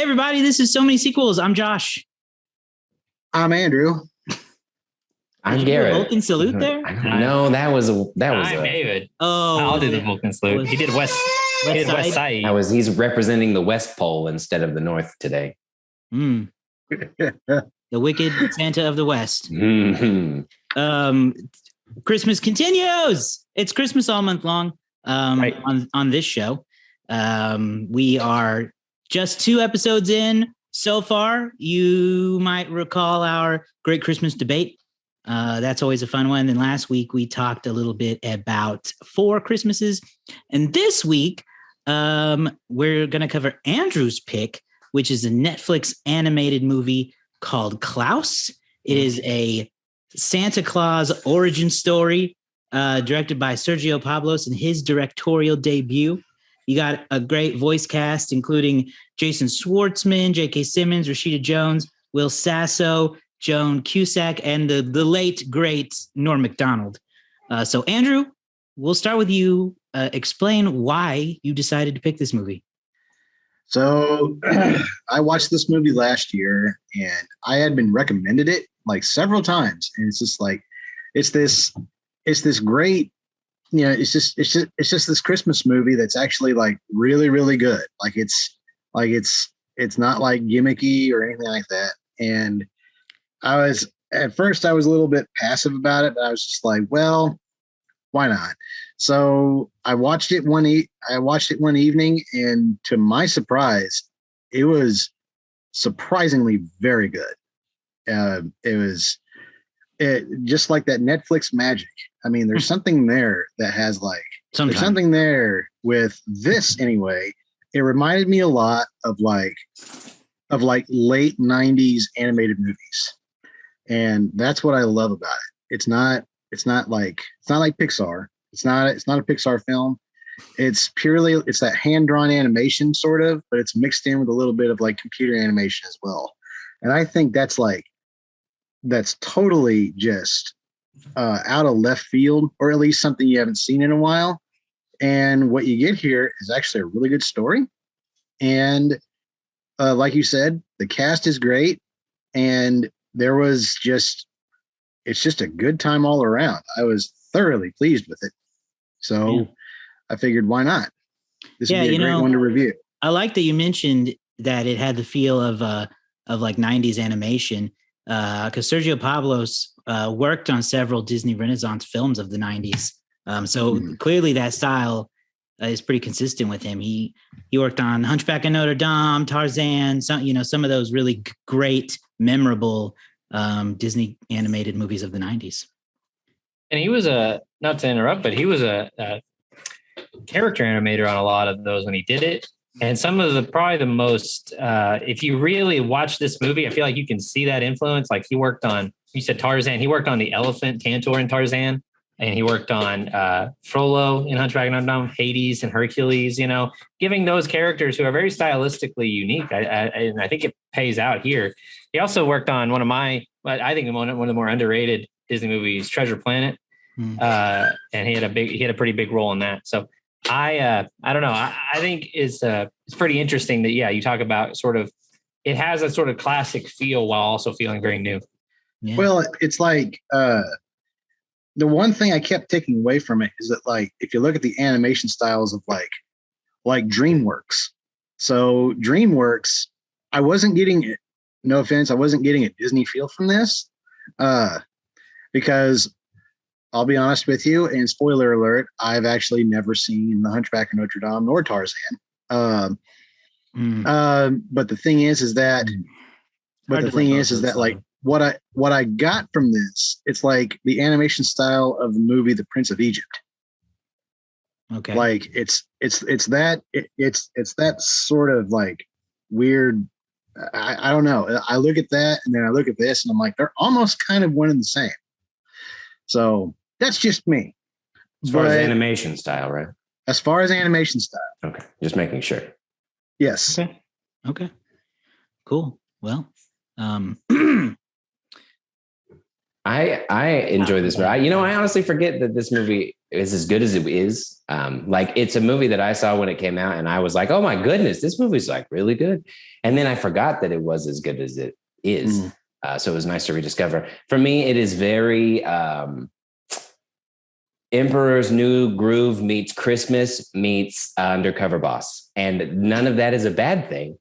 everybody, this is So Many Sequels. I'm Josh. I'm Andrew. I'm Garrett. Vulcan salute there? No, that was I'm David. Oh, I'll do the Vulcan salute. He did West Side. He's representing the West Pole instead of the North today. The wicked Santa of the West. Mm-hmm. Christmas continues. It's Christmas all month long. Right. on this show. We are just 2 episodes in so far. You might recall our great Christmas debate. That's always a fun one. And last week we talked a little bit about 4 Christmases. And this week we're going to cover Andrew's pick, which is a Netflix animated movie called Klaus. It is a Santa Claus origin story directed by Sergio Pablos in his directorial debut. You got a great voice cast, including Jason Schwartzman, J.K. Simmons, Rashida Jones, Will Sasso, Joan Cusack, and the late, great Norm Macdonald. So, Andrew, we'll start with you. Explain why you decided to pick this movie. So I watched this movie last year and I had been recommended it like several times. And it's just like, it's this great, it's just this Christmas movie that's actually like really, really good. It's not like gimmicky or anything like that. And at first I was a little bit passive about it, but I was just like, well, why not? So I watched it one evening, and to my surprise, it was surprisingly very good. It was just like that Netflix magic. I mean, there's something there that has there's something there with this anyway. It reminded me a lot of late 90s animated movies. And that's what I love about it. It's not like Pixar. It's not a Pixar film. It's that hand-drawn animation sort of, but it's mixed in with a little bit of like computer animation as well. And I think that's totally just out of left field, or at least something you haven't seen in a while. And what you get here is actually a really good story. And like you said, the cast is great. And it's just a good time all around. I was thoroughly pleased with it. So I figured, why not? This would be a great one to review. I like that you mentioned that it had the feel of like 90s animation, because Sergio Pablos worked on several Disney Renaissance films of the 90s. Clearly that style is pretty consistent with him. He worked on Hunchback of Notre Dame, Tarzan, some of those really great, memorable Disney animated movies of the 90s. And he was not to interrupt, but he was a character animator on a lot of those when he did it. And some of probably the most, if you really watch this movie, I feel like you can see that influence. Like he worked on, you said Tarzan, he worked on the elephant Tantor in Tarzan, and he worked on Frollo in Hunchback of Notre Dame, Hades and Hercules, giving those characters who are very stylistically unique. And I think it pays out here. He also worked on one of the more underrated Disney movies, Treasure Planet. And he had a pretty big role in that. So I don't know. I think it's pretty interesting that, you talk about sort of, it has a sort of classic feel while also feeling very new. Yeah. Well, it's like, the one thing I kept taking away from it is that, like, if you look at the animation styles of like DreamWorks. So DreamWorks, I wasn't getting it. No offense, I wasn't getting a Disney feel from this, because I'll be honest with you, and spoiler alert, I've actually never seen The Hunchback of Notre Dame nor Tarzan. But the thing is that like what I got from this, it's like the animation style of the movie The Prince of Egypt. Okay. Like it's that sort of like weird. I don't know. I look at that and then I look at this and I'm like, they're almost kind of one and the same. So that's just me. As far as animation style, right? As far as animation style. Okay. Just making sure. Yes. Okay. Cool. Well, I enjoy this movie. I honestly forget that this movie is as good as it is. Like it's a movie that I saw when it came out and I was like, oh my goodness, this movie's like really good. And then I forgot that it was as good as it is. So it was nice to rediscover. For me, it is very Emperor's New Groove meets Christmas meets Undercover Boss. And none of that is a bad thing.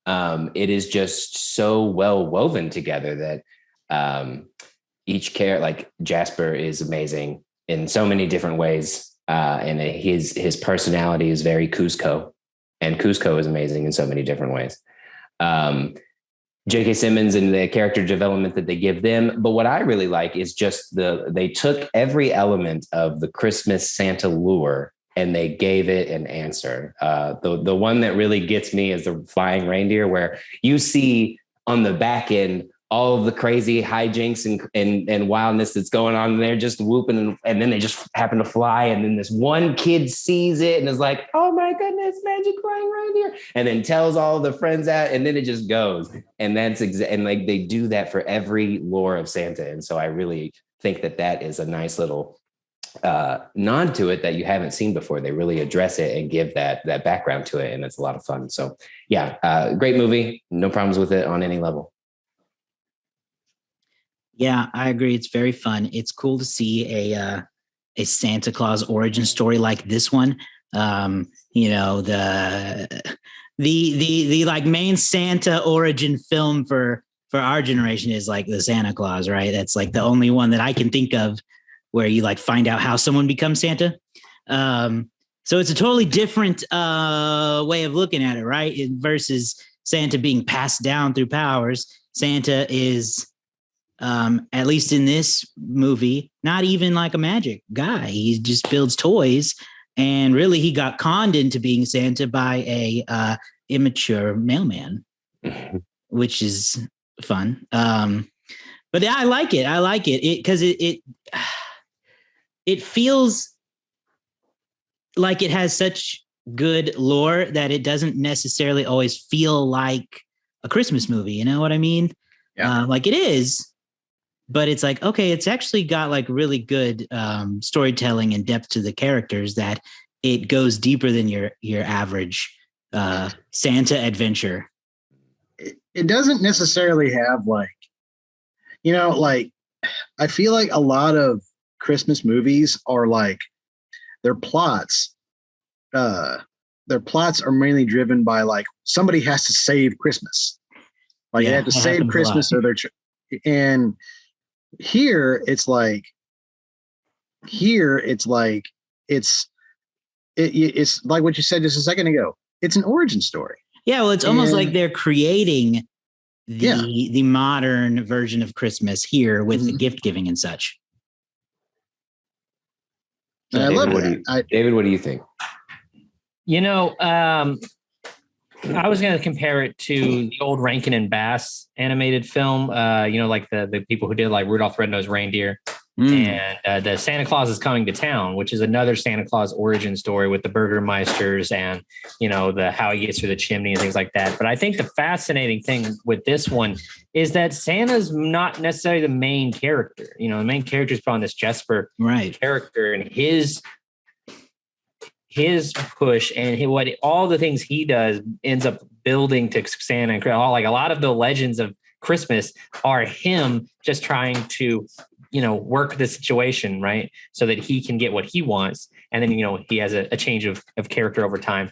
It is just so well woven together that each character, like Jasper is amazing in so many different ways. And his personality is very Cusco, and Cusco is amazing in so many different ways. J.K. Simmons and the character development that they give them. But what I really like is just they took every element of the Christmas Santa lure and they gave it an answer. The one that really gets me is the flying reindeer, where you see on the back end all of the crazy hijinks and wildness that's going on. And they're just whooping and then they just happen to fly. And then this one kid sees it and is like, oh my goodness, magic flying reindeer. And then tells all the friends out and then it just goes. And that's and like they do that for every lore of Santa. And so I really think that is a nice little nod to it that you haven't seen before. They really address it and give that background to it. And it's a lot of fun. So yeah, great movie. No problems with it on any level. Yeah, I agree. It's very fun. It's cool to see a Santa Claus origin story like this one. You know, the like main Santa origin film for our generation is like the Santa Claus, right? That's like the only one that I can think of where you like find out how someone becomes Santa. So it's a totally different way of looking at it, right? Versus Santa being passed down through powers. Santa is, at least in this movie, not even like a magic guy. He just builds toys, and really he got conned into being Santa by a immature mailman, which is fun. But yeah, I like it because it feels like it has such good lore that it doesn't necessarily always feel like a Christmas movie. You know what I mean? Yeah. Like it is. But it's like, okay, it's actually got like really good storytelling and depth to the characters that it goes deeper than your average Santa adventure. It doesn't necessarily have like, you know, like I feel like a lot of Christmas movies are like their plots are mainly driven by like somebody has to save Christmas. Like they have to save Christmas or and here it's like it's like what you said just a second ago. It's an origin story. Yeah, well, it's almost like they're creating the modern version of Christmas here with the gift giving and such. And I love it. David, what do you think? You know, I was going to compare it to the old Rankin and Bass animated film. You know, like the people who did like Rudolph the Red-Nosed Reindeer and the Santa Claus is Coming to Town, which is another Santa Claus origin story with the Burgermeisters and, you know, how he gets through the chimney and things like that. But I think the fascinating thing with this one is that Santa's not necessarily the main character. You know, the main character is probably this Jesper character, and his push and all the things he does ends up building to Santa and like a lot of the legends of Christmas are him just trying to, you know, work the situation, right? So that he can get what he wants. And then, you know, he has a change of character over time.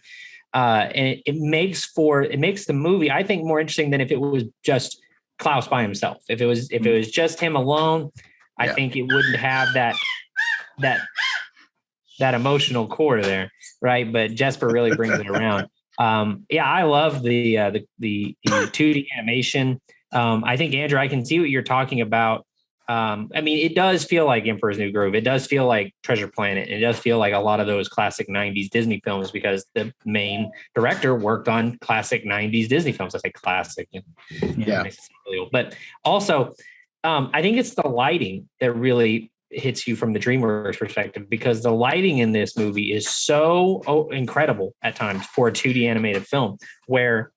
And it makes the movie, I think, more interesting than if it was just Klaus by himself. If it was just him alone, I think it wouldn't have that emotional core there, right? But Jesper really brings it around. I love the 2D animation. I think, Andrew, I can see what you're talking about. I mean, it does feel like Emperor's New Groove. It does feel like Treasure Planet. It does feel like a lot of those classic 90s Disney films because the main director worked on classic 90s Disney films. I say classic. But also, I think it's the lighting that really hits you from the DreamWorks perspective, because the lighting in this movie is so incredible at times for a 2D animated film, where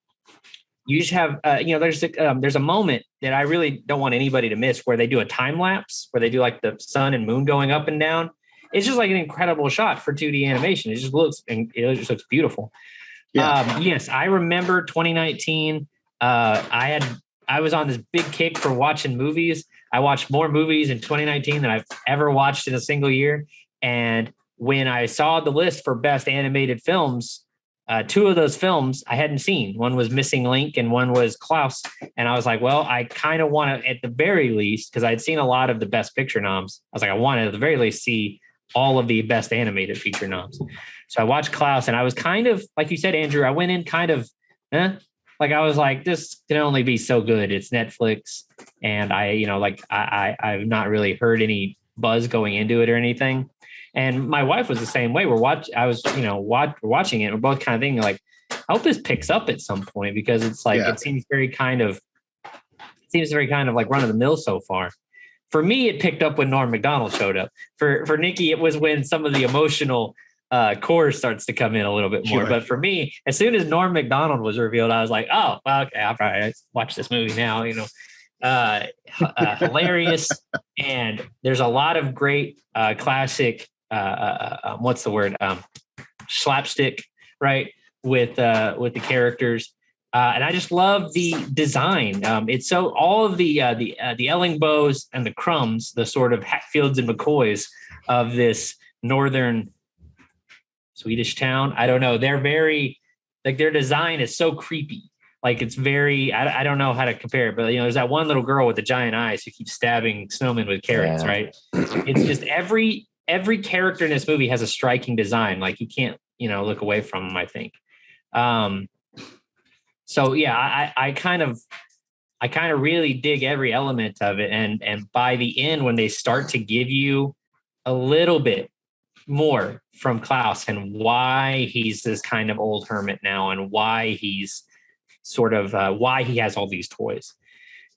you just have, there's a moment that I really don't want anybody to miss where they do a time lapse, where they do like the sun and moon going up and down. it's just like an incredible shot for 2D animation. It just looks beautiful. Yeah. Yes, I remember 2019. I was on this big kick for watching movies. I watched more movies in 2019 than I've ever watched in a single year. And when I saw the list for best animated films, two of those films I hadn't seen. One was Missing Link and one was Klaus. And I was like, well, I kind of want to, at the very least, because I'd seen a lot of the best picture noms. I was like, I want to at the very least see all of the best animated feature noms. So I watched Klaus, and I was kind of, like you said, Andrew, I went in kind of, like I was like, this can only be so good. It's Netflix. And I've not really heard any buzz going into it or anything. And my wife was the same way. We're watching it. We're both kind of thinking like, I hope this picks up at some point, because it's like, it seems very kind of like run of the mill so far. For me, it picked up when Norm Macdonald showed up. For Nikki, it was when some of the emotional core starts to come in a little bit more. Sure. But for me, as soon as Norm Macdonald was revealed, I was like, oh, well, okay, I'll probably watch this movie now, hilarious. And there's a lot of great classic, slapstick, right? With the characters. And I just love the design. It's so all of the Ellingbows and the Crumbs, the sort of Hatfields and McCoys of this northern Swedish town. I don't know. They're very, like, their design is so creepy. Like, it's very, I don't know how to compare it, but there's that one little girl with the giant eyes who keeps stabbing snowmen with carrots, right? It's just every character in this movie has a striking design. Like, you can't, look away from them, I think. So yeah, I kind of really dig every element of it. And by the end, when they start to give you a little bit more from Klaus and why he's this kind of old hermit now, and why he's sort of why he has all these toys,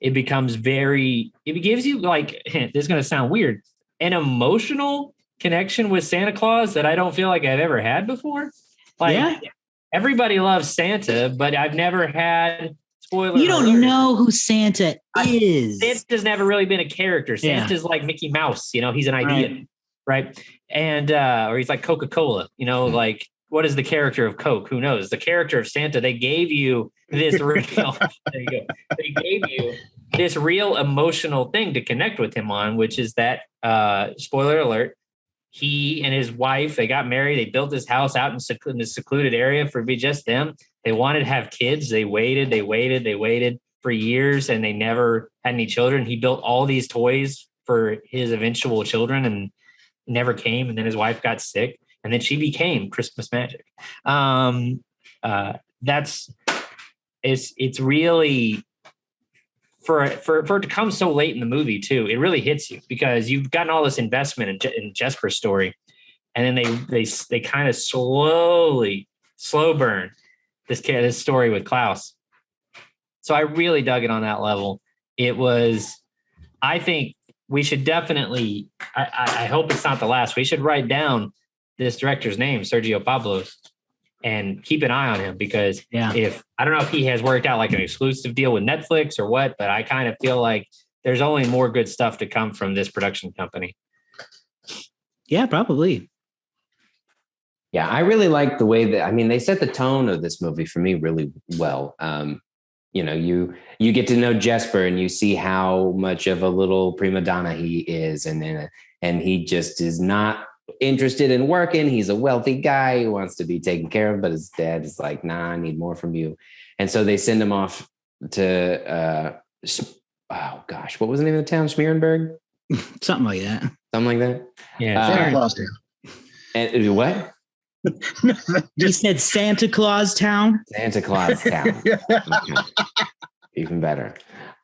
it gives you, like, this is going to sound weird, an emotional connection with Santa Claus that I don't feel like I've ever had before. Like, everybody loves Santa, but I've never had, spoiler alert. You don't know who Santa is. Santa's never really been a character. Santa's like Mickey Mouse, he's an idea, right? And or he's like Coca-Cola, like, what is the character of Coke? Who knows? The character of Santa, they gave you this real, there you go. They gave you this real emotional thing to connect with him on, which is that, spoiler alert, he and his wife, they got married. They built this house out in this secluded area for be just them. They wanted to have kids. They waited for years, and they never had any children. He built all these toys for his eventual children and never came. And then his wife got sick, and then she became Christmas Magic. It's really, for it to come so late in the movie too, it really hits you, because you've gotten all this investment in Jesper's story, and then they kind of slow burn this story with Klaus. So I really dug it on that level. It was, I think we should definitely, I hope it's not the last, we should write down this director's name, Sergio Pablos, and keep an eye on him, because if, I don't know if he has worked out like an exclusive deal with Netflix or what, but I kind of feel like there's only more good stuff to come from this production company. Yeah, probably. Yeah, I really like the way that, they set the tone of this movie for me really well. You get to know Jesper, and you see how much of a little prima donna he is, and he just is not interested in working. He's a wealthy guy who wants to be taken care of, but his dad is like, nah, I need more from you. And so they send him off to what was the name of the town? Schmierenberg? Something like that. Yeah. Santa Claus Town. And what? You said Santa Claus Town? Santa Claus Town. Even better.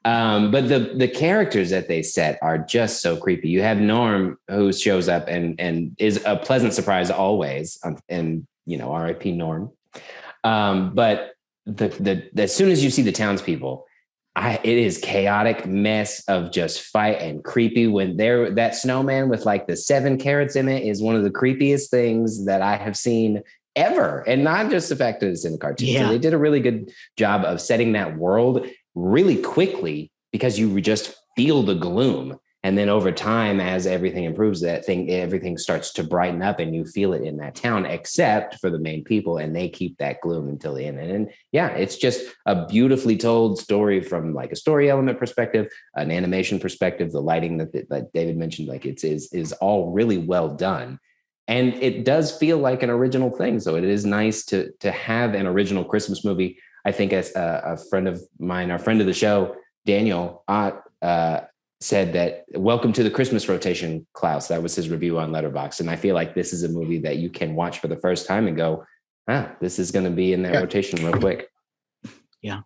But the characters that they set are just so creepy. You have Norm, who shows up and is a pleasant surprise always, and R.I.P. Norm. But as soon as you see the townspeople, it is chaotic mess of just fight and creepy. When that snowman with like the 7 carrots in it is one of the creepiest things that I have seen ever, and not just the fact that it's in the cartoon. Yeah. So they did a really good job of setting that world really quickly, because you just feel the gloom. And then over time, as everything improves, everything starts to brighten up and you feel it in that town, except for the main people. And they keep that gloom until the end. And yeah, it's just a beautifully told story from like a story element perspective, an animation perspective, the lighting that David mentioned, like is all really well done. And it does feel like an original thing. So it is nice to have an original Christmas movie. I think as a friend of mine, our friend of the show, Daniel, said that welcome to the Christmas rotation, Klaus. That was his review on Letterboxd. And I feel like this is a movie that you can watch for the first time and go, this is going to be in that rotation real quick. Yeah.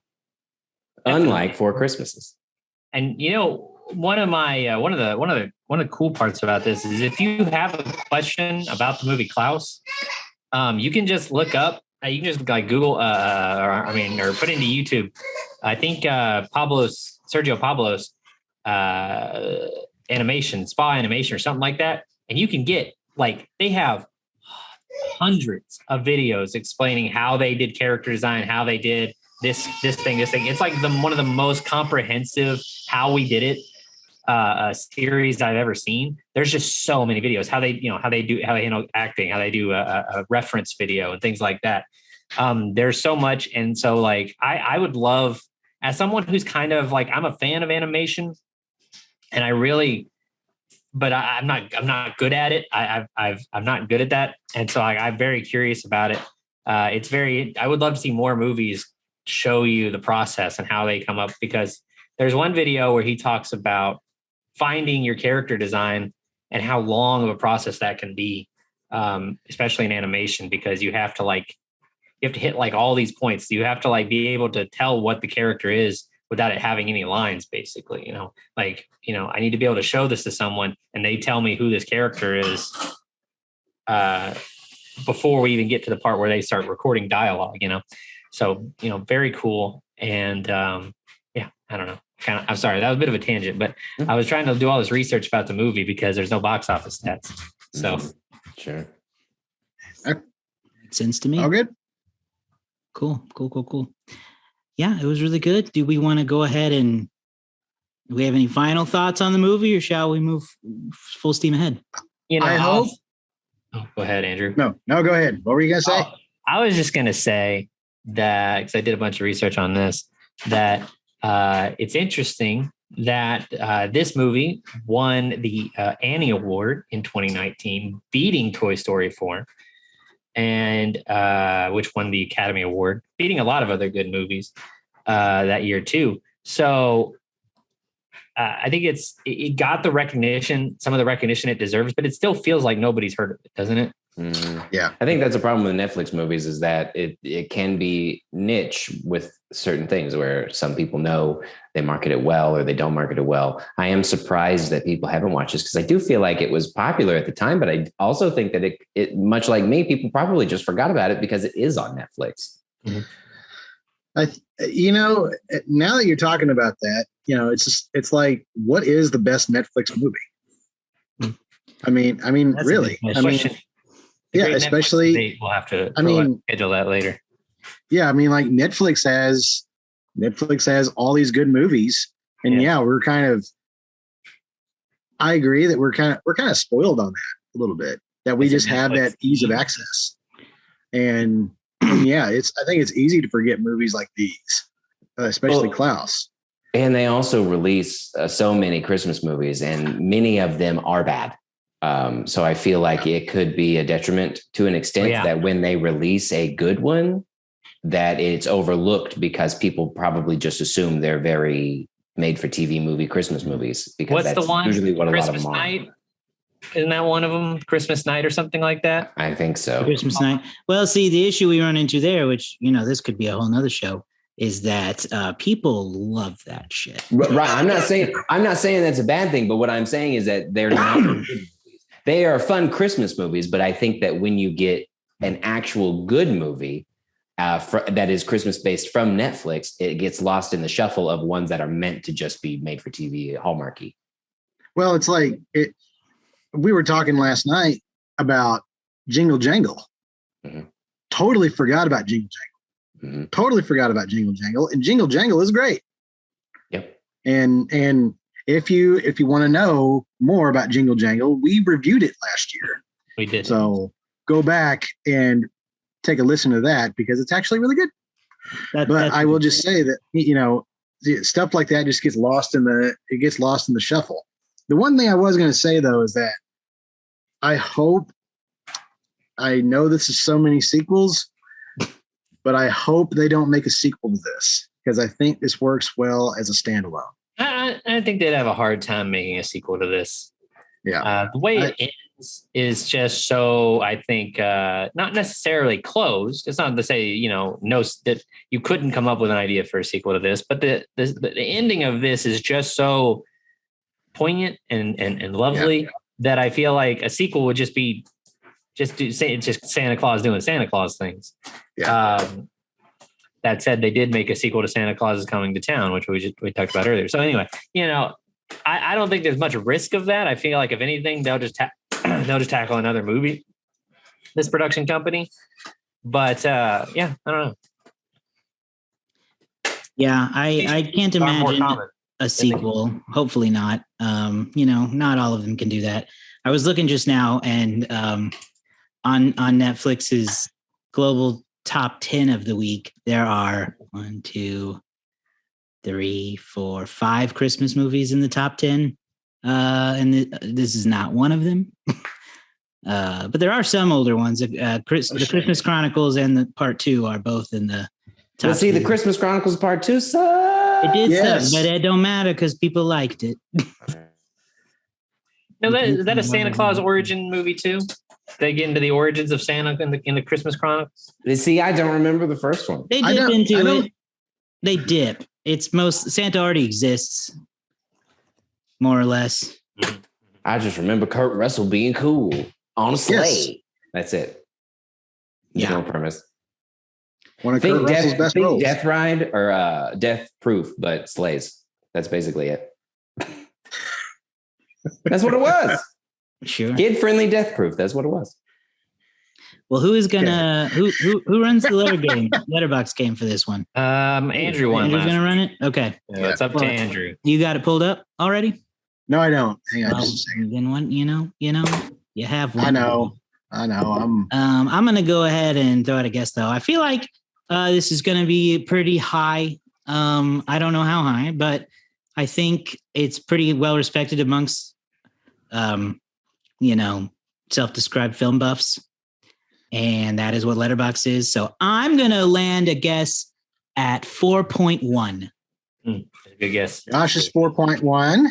Unlike Four Christmases. And one of the cool parts about this is if you have a question about the movie Klaus, you can just look up. You can just like Google, or put into YouTube. I think Sergio Pablos animation, spa animation, or something like that, and you can get they have hundreds of videos explaining how they did character design, how they did this thing. It's like one of the most comprehensive how we did it series I've ever seen. There's just so many videos how they handle acting, how they do a reference video and things like that. There's so much, and so I would love, as someone who's kind of I'm a fan of animation, and but I'm not good at it. I'm not good at that, and so I'm very curious about it. I would love to see more movies show you the process and how they come up, because there's one video where he talks about finding your character design and how long of a process that can be, especially in animation, because you have to hit all these points. You have to be able to tell what the character is without it having any lines, basically. I need to be able to show this to someone and they tell me who this character is before we even get to the part where they start recording dialogue, So, very cool. And I don't know. I'm sorry, that was a bit of a tangent, but I was trying to do all this research about the movie because there's no box office stats. So sure. Makes sense to me. All good. Cool. Yeah, it was really good. Do we want to go ahead and do we have any final thoughts on the movie, or shall we move full steam ahead? I hope. Oh, go ahead, Andrew. No, go ahead. What were you going to say? I was just going to say that, because I did a bunch of research on this, that it's interesting that this movie won the Annie Award in 2019, beating Toy Story 4, and which won the Academy Award, beating a lot of other good movies that year too. So I think it got the recognition, some of the recognition it deserves, but it still feels like nobody's heard of it, doesn't it? Yeah. I think that's a problem with Netflix movies, is that it can be niche with certain things where some people know they market it well or they don't market it well. I am surprised that people haven't watched this, because I do feel like it was popular at the time, but I also think that it much like me, people probably just forgot about it because it is on Netflix. Mm-hmm. Now that you're talking about that, it's like, what is the best Netflix movie? I mean, That's really, yeah, especially we'll have to schedule that later. Yeah, Netflix has all these good movies, and we're kind of, I agree that we're kind of spoiled on that a little bit, that we just have that ease of access, and I think it's easy to forget movies like these, especially Klaus. And they also release so many Christmas movies, and many of them are bad. So I feel like it could be a detriment to an extent that when they release a good one, that it's overlooked because people probably just assume they're very made for TV movie Christmas movies, because what's that's the one? usually what Christmas a lot of them Night? are. Isn't that one of them? Christmas Night or something like that? I think so. Christmas Night. Well, see, the issue we run into there, which, this could be a whole nother show, is that people love that shit. Right. I'm not saying that's a bad thing, but what I'm saying is that they're not good movies. They are fun Christmas movies, but I think that when you get an actual good movie that is Christmas based from Netflix, it gets lost in the shuffle of ones that are meant to just be made for TV, Hallmarky. Well, it's like we were talking last night about Jingle Jangle. Mm-hmm. Totally forgot about Jingle Jangle. Mm-hmm. Totally forgot about Jingle Jangle, and Jingle Jangle is great. Yep. And if you want to know more about Jingle Jangle, we reviewed it last year. We did. So go back and take a listen to that because it's actually really good. But I will just say that, you know, stuff like that just gets lost in the shuffle. The one thing I was going to say though is that I know this is so many sequels, but I hope they don't make a sequel to this because I think this works well as a standalone. I think they'd have a hard time making a sequel to this. Yeah. The way it ends is just so, I think, not necessarily closed. It's not to say, you know, no, that you couldn't come up with an idea for a sequel to this, but the ending of this is just so poignant and lovely that I feel like a sequel would just be just Santa Claus doing Santa Claus things. Yeah. That said, they did make a sequel to Santa Claus is Coming to Town, which we talked about earlier. So anyway, you know, I don't think there's much risk of that. I feel like if anything, they'll just tackle another movie, this production company. But I don't know. Yeah, I can't imagine a sequel. Hopefully not. You know, not all of them can do that. I was looking just now, and on Netflix's global top 10 of the week, there are 1, 2, 3, 4, 5 Christmas movies in the top 10. And this is not one of them. But there are some older ones. The Christmas Chronicles and the Part 2 are both in the top. Well, see, 10. the Christmas Chronicles Part 2 sucks. It did suck, but it don't matter because people liked it. Now, is that a Santa Claus origin movie too? They get into the origins of Santa in the Christmas Chronicles. See, I don't remember the first one. They dip into it. They dip. It's Santa already exists, more or less. I just remember Kurt Russell being cool on a sleigh. Yes. That's it. Yeah. No premise. One of Kurt Russell's best roles. Death Ride or Death Proof, but sleighs. That's basically it. That's what it was. Sure. Kid-friendly Death Proof. That's what it was. Well, who is gonna who runs the letterbox game for this one? Andrew won. Andrew's gonna run it. Okay. Yeah, it's up to Andrew. You got it pulled up already? No, I don't. Hang on just a second. Then one, you have one. I know. I'm gonna go ahead and throw out a guess though. I feel like this is gonna be pretty high. I don't know how high, but I think it's pretty well respected amongst self-described film buffs. And that is what Letterboxd is. So I'm going to land a guess at 4.1. Good guess. Josh is 4.1.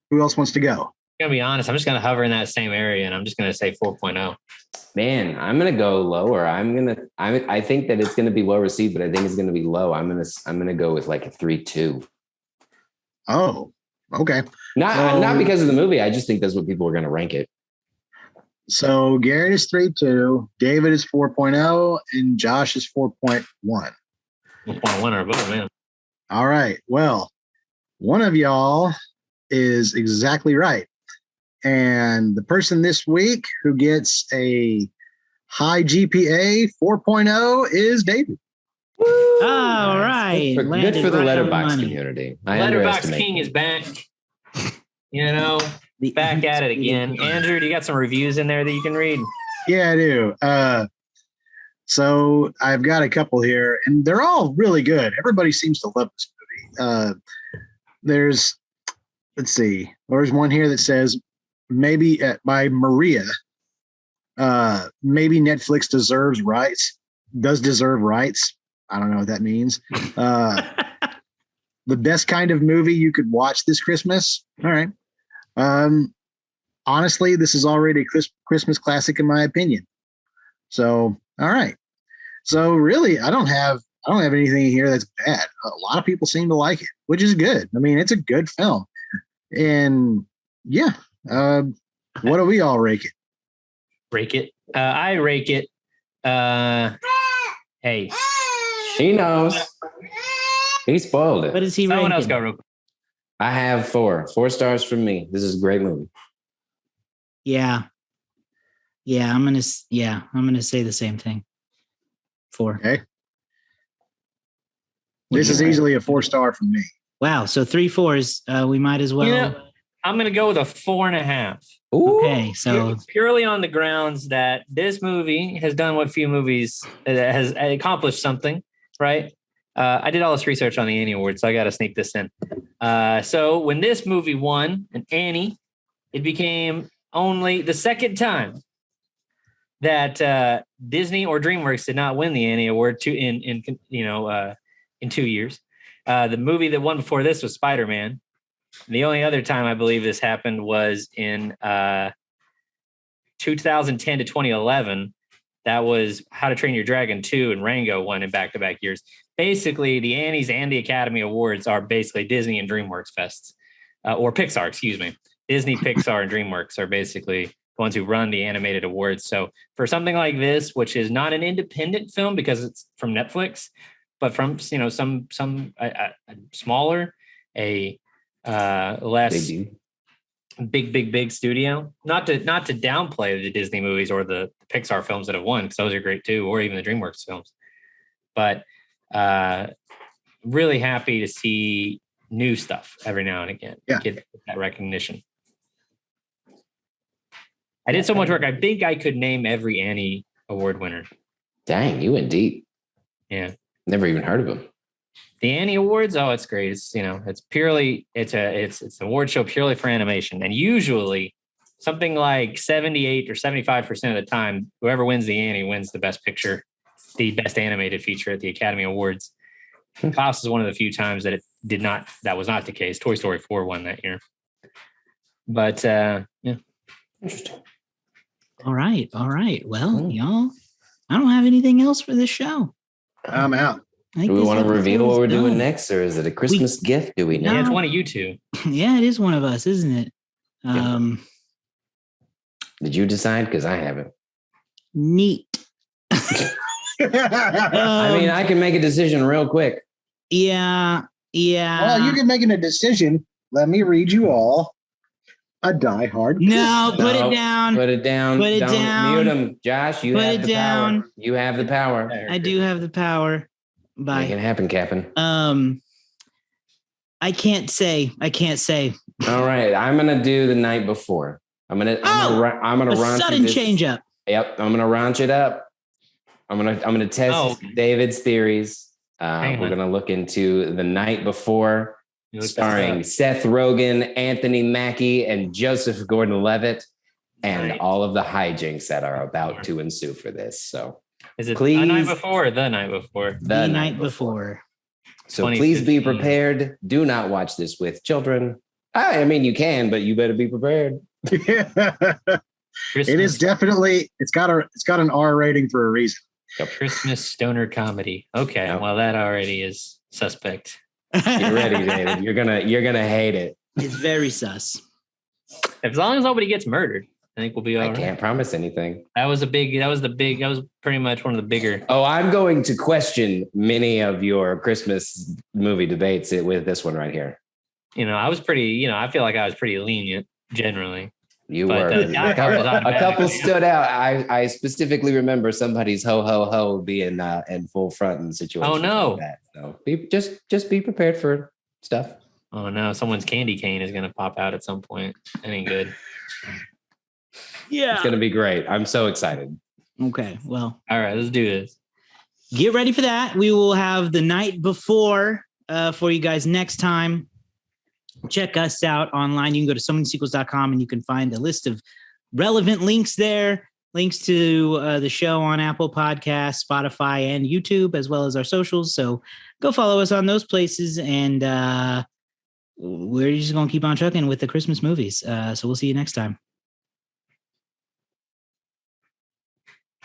Who else wants to go? I'm going to be honest. I'm just going to hover in that same area, and I'm just going to say 4.0. Man, I'm going to go lower. I think that it's going to be well received, but I think it's going to be low. I'm going to go with like a 3.2. Oh, okay. Not because of the movie. I just think that's what people are going to rank it. So Garrett is 3.2, David is 4.0, and Josh is 4.1. 4.1 or above, man. All right. Well, one of y'all is exactly right. And the person this week who gets a high GPA 4.0 is David. Woo! All right. Good for the Letterboxd community. Letterboxd King is back. Back at it again. Andrew, do you got some reviews in there that you can read? Yeah, I do. So I've got a couple here, and they're all really good. Everybody seems to love this movie. There's one here that says maybe by Maria. Maybe Netflix does deserve rights. I don't know what that means. The best kind of movie you could watch this Christmas. All right. Honestly, this is already a Christmas classic in my opinion. So, all right. So really, I don't have anything here that's bad. A lot of people seem to like it, which is good. I mean, it's a good film. And yeah, what do we all rake it? Rake it. I rake it. Hey. He knows. He spoiled it. What is he Someone ranking? else go real quick. I have 4 stars from me. This is a great movie. Yeah. I'm gonna say the same thing. 4. Okay. This is easily a 4-star from me. Wow. So 3 4s. We might as well. I'm going to go with a 4.5. Ooh. Okay. So Purely on the grounds that this movie has done what few movies has accomplished something, right? I did all this research on the Annie Awards, so I got to sneak this in. So when this movie won an Annie, it became only the second time that Disney or DreamWorks did not win the Annie Award in 2 years. The movie that won before this was Spider-Man. The only other time I believe this happened was in 2010 to 2011. That was How to Train Your Dragon 2 and Rango won in back-to-back years. Basically, the Annies and the Academy Awards are basically Disney and DreamWorks fests, or Pixar, excuse me. Disney, Pixar, and DreamWorks are basically the ones who run the animated awards. So for something like this, which is not an independent film because it's from Netflix, but from some smaller, less big studio. Not to downplay the Disney movies or the Pixar films that have won, because those are great too, or even the DreamWorks films. But really happy to see new stuff every now and again. Yeah. Get that recognition. I did so much work. I think I could name every Annie Award winner. Dang, you went deep. Yeah. Never even heard of them. The Annie Awards, it's great. It's it's an award show purely for animation. And usually something like 78 or 75% of the time, whoever wins the Annie wins the best picture, the best animated feature at the Academy Awards. Klaus is one of the few times that that was not the case. Toy Story 4 won that year. But yeah. Interesting. all right. Well, y'all, I don't have anything else for this show. I'm out. Do we want to reveal what we're doing next, or is it a Christmas gift? Do we know? Yeah, it's one of you two. Yeah, it is one of us, isn't it? Did you decide? Because I haven't. Neat. I mean, I can make a decision real quick. Yeah. Well, you can make a decision. Let me read you all a Die Hard. No, put it down. Put it down. Put it Don't down. Mute him, Josh. You Put have it the down. power. You have the power. I do have the power. Bye. Make it happen, Captain. I can't say. All right, I'm gonna do the night before. I'm gonna run sudden change up. Yep, I'm gonna raunch it up. I'm gonna test David's theories. We're gonna look into The Night Before, starring Seth Rogen, Anthony Mackie, and Joseph Gordon-Levitt, and all of the hijinks that are about to ensue for this. So, is it please, The Night Before or The Night Before? The Night Before. So please be prepared. Do not watch this with children. I mean, you can, but you better be prepared. It is definitely. It's got an R rating for a reason. Christmas stoner comedy. Okay, well that already is suspect. Get ready, David. You're gonna hate it. It's very sus. As long as nobody gets murdered, I think we'll be all right. I can't promise anything. That was pretty much one of the bigger. Oh, I'm going to question many of your Christmas movie debates with this one right here. I was pretty. I feel like I was pretty lenient generally. You were. A couple stood out. I specifically remember somebody's ho ho ho being in full front in the situation. Oh no! Like that. So just be prepared for stuff. Oh no! Someone's candy cane is going to pop out at some point. That ain't good. Yeah, it's going to be great. I'm so excited. Okay, well, all right, let's do this. Get ready for that. We will have The Night Before for you guys next time. Check us out online. You can go to somanysequels.com and you can find a list of relevant links there. Links to the show on Apple Podcasts, Spotify, and YouTube, as well as our socials. So go follow us on those places. And we're just going to keep on trucking with the Christmas movies. So we'll see you next time.